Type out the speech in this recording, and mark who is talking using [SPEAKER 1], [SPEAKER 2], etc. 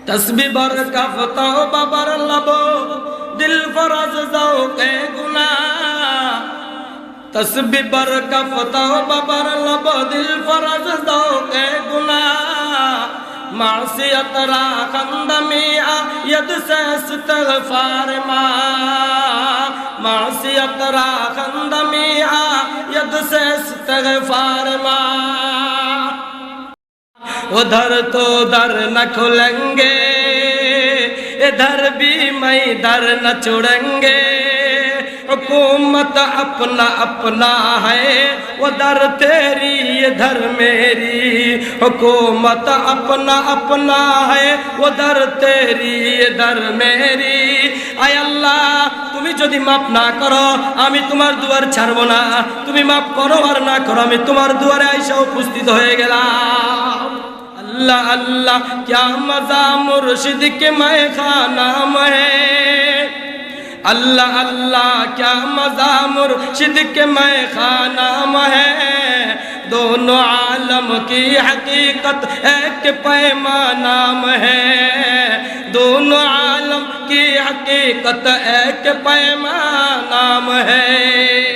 [SPEAKER 1] तस्बीह बर कफ तौबा बर लबो दिल फरज ज़ौक़े गुनाह तस्बीह बर कफ तौबा बर लबो दिल फरज ज़ौक़े गुनाह मासियत रा खंदमिया यद से इस्तिग़फ़ार मा मासियत रा खंदमिया यद से इस्तिग़फ़ार मा उधर तो दर न खुलेंगे इधर भी मैं दर न छोड़ेंगे हुकूमत अपना अपना है उधर तेरी इधर मेरी हुकूमत अपना अपना है उधर तेरी इधर मेरी आय अल्लाह তুমি যদি মাফ না করো আমি তোমার দুয়ার ছাড়বো না তুমি মাফ করো আর না করো আমি তোমার দুয়ারে আইসা উপস্থিত হয়ে গেলাম अल्लाह अल्लाह क्या मज़ा मुर्शिद के मैखाना में है अल्लाह अल्लाह क्या मज़ा मुर्शिद के मैखाना में है दोनों आलम की हकीकत एक पैमाना में है दोनों आलम की हकीकत एक पैमाना में है।